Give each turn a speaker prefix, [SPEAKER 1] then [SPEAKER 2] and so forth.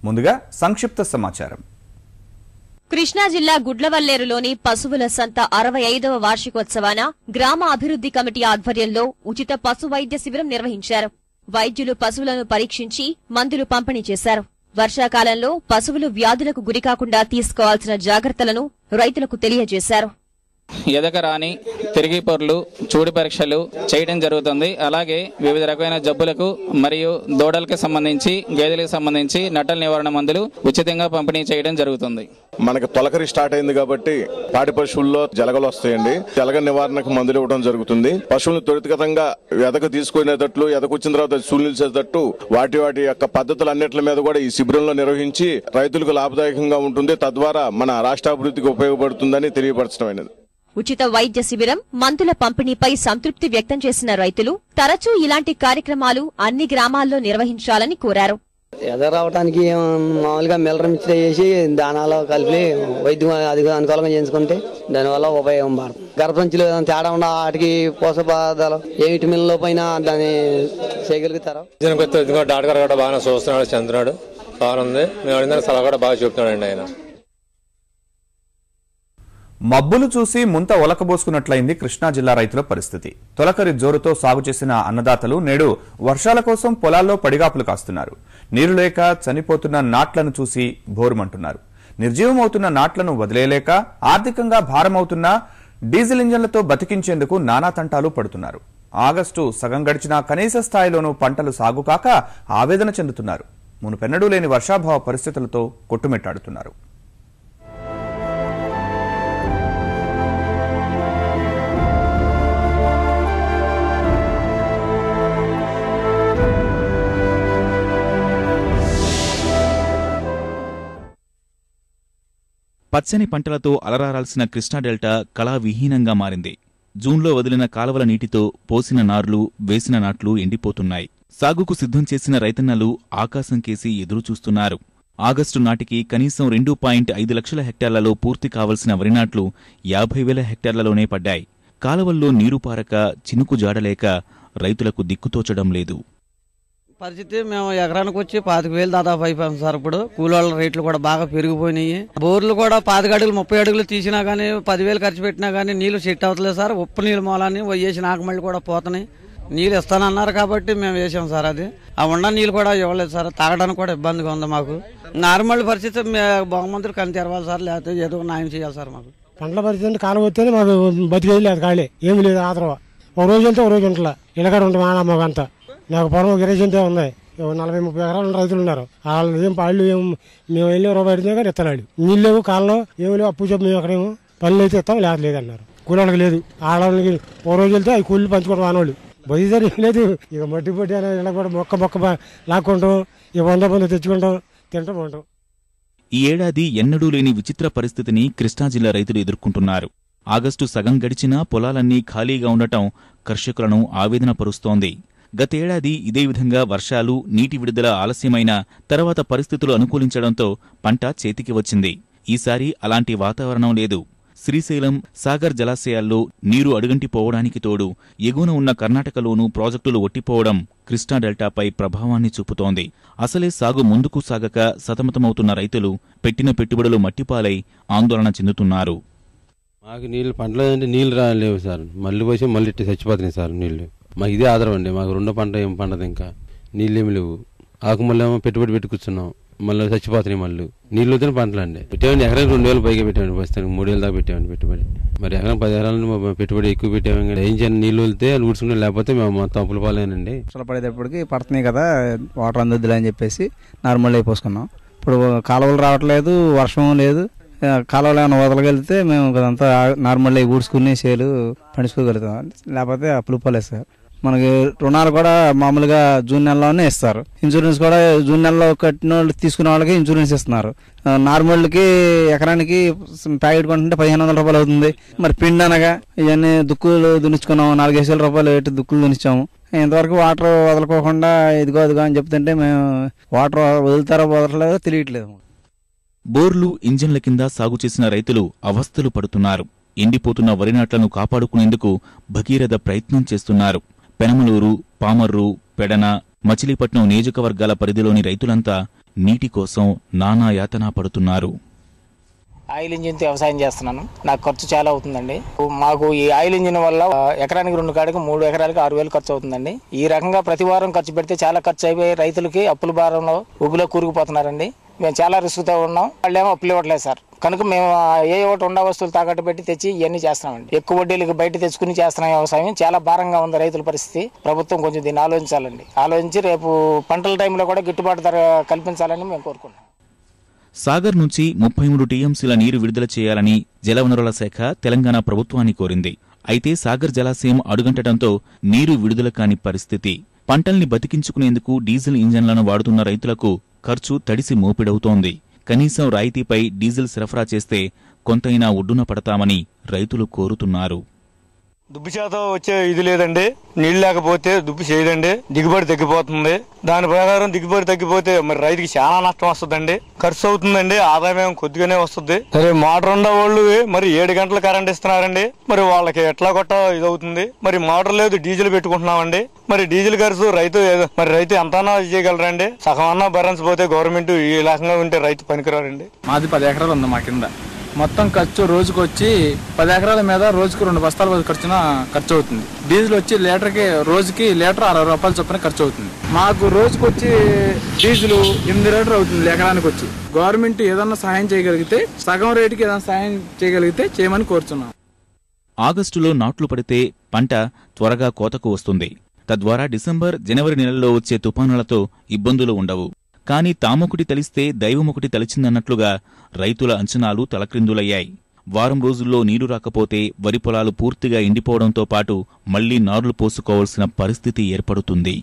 [SPEAKER 1] ముందుగా సంక్షిప్త సమాచారం.
[SPEAKER 2] కృష్ణా జిల్లా గుడ్లవల్లేరులోని పశువుల సంత 65వ వార్షికోత్సవాన గ్రామ అభివృద్ది కమిటీ ఆధ్వర్యంలో ఉచిత పశు వైద్య శిబిరం నిర్వహించారు. వైద్యులు పశువులను పరీక్షించి మందులు పంపిణీ చేశారు. వర్షాకాలంలో పశువులు వ్యాధులకు గురికాకుండా తీసుకోవాల్సిన జాగ్రత్తలను రైతులకు తెలియజేశారు.
[SPEAKER 3] ఎదకరాని తిరిగి పొర్లు చూడి పరీక్షలు చేయడం జరుగుతుంది. అలాగే వివిధ రకమైన జబ్బులకు మరియు దూడలకు సంబంధించి గేదెలకు సంబంధించి నట్టల నివారణ మందులు ఉచితంగా పంపిణీ చేయడం జరుగుతుంది.
[SPEAKER 4] మనకు తొలకరి స్టార్ట్ అయింది కాబట్టి పాడి పశువుల్లో జలగలు వస్తాయండి. జలగ నివారణకు మందులు ఇవ్వడం జరుగుతుంది. పశువులను త్వరితగతంగా ఎదకు తీసుకునేటట్లు ఎదకొచ్చిన తర్వాత సూలిసేటట్టు వాటి యొక్క పద్ధతులన్నింటి మీద కూడా ఈ శిబిరంలో నిర్వహించి రైతులకు లాభదాయకంగా ఉంటుంది. తద్వారా మన రాష్ట్రాభివృద్ధికి ఉపయోగపడుతుందని తెలియపరచడం.
[SPEAKER 2] ఉచిత వైద్య శిబిరం, మందుల పంపిణీపై సంతృప్తి వ్యక్తం చేసిన రైతులు తరచూ ఇలాంటి కార్యక్రమాలు అన్ని గ్రామాల్లో నిర్వహించాలని కోరారు.
[SPEAKER 5] ఎదరావడానికి మామూలుగా మిల్లరం ఇచ్చి చేసి దానాలో కలిపి వైద్యం అది అనుకూలంగా చేయించుకుంటే దానివల్ల ఉపయోగం పడుతుంది. గర్భసంచిలో తేడా ఉన్న వాటికి పోషక పదార్థాలు ఏ విటమిన్లో పైన దాన్ని చేయగలుగుతారు.
[SPEAKER 6] డాక్టర్ కూడా బాగా చూస్తున్నాడు, చంద్రుడు బాగుంది. మేము అడిగిన సలహా కూడా బాగా చెప్తున్నాడండి ఆయన.
[SPEAKER 1] మబ్బులు చూసి ముంత ఒలకబోసుకున్నట్లయింది కృష్ణా జిల్లా రైతుల పరిస్థితి. తొలకరి జోరుతో సాగు చేసిన అన్నదాతలు నేడు వర్షాల కోసం పొలాల్లో పడిగాపులు కాస్తున్నారు. నీరు లేక చనిపోతున్న నాట్లను చూసి బోరుమంటున్నారు. నిర్జీవమవుతున్న నాట్లను వదిలేయలేక ఆర్థికంగా భారమవుతున్న డీజిల్ ఇంజన్లతో బతికించేందుకు నానా తంటాలు పడుతున్నారు. ఆగస్టు సగం గడిచినా కనీస స్థాయిలోనూ పంటలు సాగు కాక ఆవేదన చెందుతున్నారు. మునుపెన్నడూ లేని వర్షాభావ పరిస్థితులతో కొట్టుమిట్టాడుతున్నారు.
[SPEAKER 7] పచ్చని పంటలతో అలరారాల్సిన కృష్ణా డెల్టా కళావిహీనంగా మారింది. జూన్లో వదిలిన కాలువల నీటితో పోసిన నార్లు, వేసిన నాట్లు ఎండిపోతున్నాయి. సాగుకు సిద్ధం చేసిన రైతన్నలు ఆకాశం కేసి ఎదురుచూస్తున్నారు. ఆగస్టు నాటికి కనీసం 2.5 లక్షల హెక్టార్లలో పూర్తి కావలసిన వరినాట్లు 50,000 హెక్టార్లలోనే పడ్డాయి. కాలువల్లో నీరు పారక, చినుకు జాడలేక రైతులకు దిక్కుతోచడం లేదు.
[SPEAKER 5] పరిస్థితి మేము ఎకరానికి వచ్చి 25,000 దాదాపు అయిపోయాం సార్. ఇప్పుడు కూలోళ్ళ రేట్లు కూడా బాగా పెరిగిపోయినాయి. బోర్లు కూడా 25 అడుగులు 30 అడుగులు తీసినా గానీ 10,000 ఖర్చు పెట్టినా గానీ నీళ్లు సెట్ అవుతలేదు సార్. ఉప్పు నీళ్ళు మూలాన్ని వేసిన ఆకమళ్ళు కూడా పోతున్నాయి. నీళ్ళు ఇస్తానన్నారు కాబట్టి మేము వేసాం సార్. అది ఆ ఉన్న నీళ్ళు కూడా ఇవ్వలేదు సార్. తాగడానికి కూడా ఇబ్బందిగా ఉంది మాకు. నార్మల్ పరిస్థితి బహుమంతులు కని తెరవాలి సార్, లేకపోతే ఏదో న్యాయం చేయాలి సార్. మాకు
[SPEAKER 8] పంటల పరిస్థితి కాలం వస్తేనే మాకు బతికేది లేదు, ఖాళీ ఏమి లేదు. ఆదరవ ఒక రోజు వెళ్తే ఒక రోజు ఉంటలే ఇలాగ ఉంటుంది మాకంతా. నాకు పొలం 20 సెంటే ఉన్నాయి. 40-30 ఎకరాలు రైతులు ఉన్నారు. వాళ్ళు ఏం పాళ్ళు మేము వెళ్ళి రూపాయి అడిగినా కానీ ఇత్తనాడు. నీళ్ళు లేవు, కాలంలో ఏమి లేవు. అప్పు చెప్పు మేము ఎక్కడేమో పనులు అయితే ఇస్తాం, లేదన్నారు. కూలీళ్ళకి లేదు. ఆడవాళ్ళకి ఒక రోజు వెళ్తే అవి కూలీలు పంచుకోవడం ఆనవాళ్ళు బతిసారి లేదు. ఇక మట్టి పొట్టి అనేది ఇలా కూడా మొక్క లాక్కుంటాం, ఇక 100 తెచ్చుకుంటాం, తింటాం ఉంటాం.
[SPEAKER 7] ఈ ఏడాది ఎన్నడూ లేని విచిత్ర పరిస్థితిని కృష్ణా జిల్లా రైతులు ఎదుర్కొంటున్నారు. ఆగస్టు సగం గడిచినా పొలాలన్నీ ఖాళీగా ఉండటం కర్షకులను ఆవేదన పరుస్తోంది. గతేడాది ఇదే విధంగా వర్షాలు, నీటి విడుదల ఆలస్యమైన తర్వాత పరిస్థితులు అనుకూలించడంతో పంట చేతికి వచ్చింది. ఈసారి అలాంటి వాతావరణం లేదు. శ్రీశైలం, సాగర్ జలాశయాల్లో నీరు అడుగంటిపోవడానికి తోడు ఎగువన ఉన్న కర్ణాటకలోనూ ప్రాజెక్టులు ఒట్టిపోవడం కృష్ణా డెల్టాపై ప్రభావాన్ని చూపుతోంది. అసలే సాగు ముందుకు సాగక సతమతమవుతున్న రైతులు పెట్టిన పెట్టుబడులు మట్టిపాలై ఆందోళన చెందుతున్నారు.
[SPEAKER 6] మాకు నీళ్ళు పంటలో నీళ్ళు రాలేవు సార్. మళ్ళీ పోసి మళ్ళీ చచ్చిపోతున్నాయి సార్ నీళ్లు. మాకు ఇదే ఆధారం అండి. మాకు రెండో పంట ఏం పండదు, ఇంకా నీళ్ళేమి లేవు. ఆకుమల్లేమో పెట్టుబడి పెట్టి కూర్చున్నాం, మళ్ళీ చచ్చిపోతున్నాయి. మళ్ళీ నీళ్ళు వద్దని పంటలు అండి. పెట్టామండి ఎకరానికి 2,000 పైగా పెట్టామండి. ప్రస్తుతానికి 3,000 దాకా పెట్టామండి పెట్టుబడి. మరి ఎకరం 10 ఎకరాలను పెట్టుబడి ఎక్కువ పెట్టాము. ఏం చేయాలి, నీళ్ళు వెళ్తే వాళ్ళు ఊడ్చుకుంటే, లేకపోతే మేము మొత్తం అప్పుల పాలేనండి.
[SPEAKER 9] వర్షాలు పడేటప్పటికి పడుతున్నాయి కదా, వాటర్ అందొద్దులే అని చెప్పేసి నార్మల్ అయిపోసుకున్నాం. ఇప్పుడు కాలువలు రావట్లేదు, వర్షం లేదు. కాలువలు ఏమైనా వదలగలిగితే మేము అదంతా నార్మల్ ఊడ్చుకుని సేలు పండించుకోగలుగుతాం. లేకపోతే అప్పులు పోలేదు సార్. మనకి రుణాలు కూడా మామూలుగా జూన్ నెలలోనే ఇస్తారు. ఇన్సూరెన్స్ కూడా జూన్ నెలలో కట్టిన వాళ్ళు తీసుకునే వాళ్ళకి ఇన్సూరెన్స్ ఇస్తున్నారు. నార్మల్కి ఎకరానికి ప్యాకెట్ కొంటుంటే 1,500 రూపాయలు అవుతుంది. మరి పిండి అనగా ఇవన్నీ దుక్కులు దున్నించుకున్నాము. 4,000 రూపాయలు ఎటు దుక్కులు దున్నిచ్చాము. ఇంతవరకు వాటర్ వదలకోకుండా ఇదిగో అదిగో అని చెప్తుంటే మేము వాటర్ వదులుతారో వదలలేదో తెలియట్లేదు.
[SPEAKER 7] బోర్లు, ఇంజన్ల కింద సాగు చేసిన రైతులు అవస్థలు పడుతున్నారు. ఎండిపోతున్న వరినాట్లను కాపాడుకునేందుకు భగీరథ ప్రయత్నం చేస్తున్నారు. పెనమలూరు, పామర్రు, పెడన, మచిలీపట్నం నియోజకవర్గాల పరిధిలోని రైతులంతా నీటి కోసం నానా యాతన పడుతున్నారు.
[SPEAKER 10] ఆయిల్ ఇంజిన్తో వ్యవసాయం చేస్తున్నాను. నాకు ఖర్చు చాలా అవుతుందండి. మాకు ఈ ఆయిల్ ఇంజిన్ వల్ల ఎకరానికి 2 కాడికి 3 ఎకరాలకి 6,000 ఖర్చు అవుతుందండి. ఈ రకంగా ప్రతి వారం ఖర్చు పెడితే చాలా ఖర్చు అయిపోయి రైతులకి అప్పుల భారంలో ఉబ్బులో కూరుకుపోతున్నారండి. మేము చాలా రిస్క్తో ఉన్నాం. వాళ్ళేమో అప్పులు ఇవ్వట్లేదు సార్. కనుక మేము ఏ ఒకటి ఉండ వస్తువులు తాకట్టు పెట్టి తెచ్చి ఇవన్నీ చేస్తున్నామండి. ఎక్కువ వడ్డీలకు బయట తెచ్చుకుని చేస్తున్నాం వ్యవసాయం. చాలా భారంగా ఉంది రైతుల పరిస్థితి. ప్రభుత్వం కొంచెం దీన్ని ఆలోచించాలండి. ఆలోచించి రేపు పంటల టైంలో కూడా గిట్టుబాటు ధర కల్పించాలని మేము కోరుకుంటున్నాం.
[SPEAKER 7] సాగర్ నుంచి 33 టీఎంసీల నీరు విడుదల చేయాలని జలవనరుల శాఖ తెలంగాణ ప్రభుత్వాన్ని కోరింది. అయితే సాగర్ జలాశయం అడుగంటడంతో నీరు విడుదల కాని పరిస్థితి. పంటల్ని బతికించుకునేందుకు డీజిల్ ఇంజన్లను వాడుతున్న రైతులకు ఖర్చు తడిసి మోపిడవుతోంది. కనీసం రాయితీపై డీజిల్ సరఫరా చేస్తే కొంతైనా ఒడ్డున పడతామని రైతులు కోరుతున్నారు.
[SPEAKER 11] దుబ్బు శాతం వచ్చే ఇది లేదండి. నీళ్లు లేకపోతే దుబ్బు చేయదండి. దిగుబడి తగ్గిపోతుంది. దాని ప్రకారం దిగుబడి తగ్గిపోతే మరి రైతుకి చాలా నష్టం వస్తుందండి. ఖర్చు అవుతుందండి. ఆదాయం కొద్దిగానే వస్తుంది. సరే మోటార్ ఉండే వాళ్ళు మరి 7 గంటలు కరెంట్ ఇస్తున్నారండి. మరి వాళ్ళకి ఎట్లా కొట్ట ఇది అవుతుంది. మరి మోటార్ లేదు, డీజిల్ పెట్టుకుంటున్నామండి. మరి డీజిల్ ఖర్చు రైతు ఎంతనా చేయగలరండి. సగం అన్నా భరించకపోతే గవర్నమెంట్ ఈ రకంగా ఉంటే రైతు పనికిరారండి.
[SPEAKER 12] మాది 10 ఎకరాలు ఉంది. మా కింద మొత్తం ఖర్చు రోజుకు వచ్చి 10 ఎకరాల మీద రోజుకు 2 బస్తాల ఖర్చు అవుతుంది. డీజిల్ వచ్చి రోజుకి లీటర్ 60 రూపాయల చొప్పున ఖర్చు అవుతుంది. మాకు రోజుకు వచ్చి డీజిల్ 8 లీటర్ అవుతుంది ఎకరానికి వచ్చి. గవర్నమెంట్ ఏదన్నా సహాయం చేయగలిగితే, సగం రేటుకి ఏదైనా సహాయం చేయగలిగితే చేయమని కోరుతున్నాం.
[SPEAKER 7] ఆగస్టులో నాట్లు పడితే పంట త్వరగా కోతకు వస్తుంది. తద్వారా డిసెంబర్, జనవరి నెలల్లో వచ్చే తుపానులతో ఇబ్బందులు ఉండవు. కాని తామొకటి తలిస్తే దైవమొకటి తలిచిందన్నట్లుగా రైతుల అంచనాలు తలక్రిందులయ్యాయి. వారం రోజుల్లో నీరు రాకపోతే వరి పొలాలు పూర్తిగా ఎండిపోవడంతో పాటు మళ్లీ నారులు పోసుకోవాల్సిన పరిస్థితి ఏర్పడుతుంది.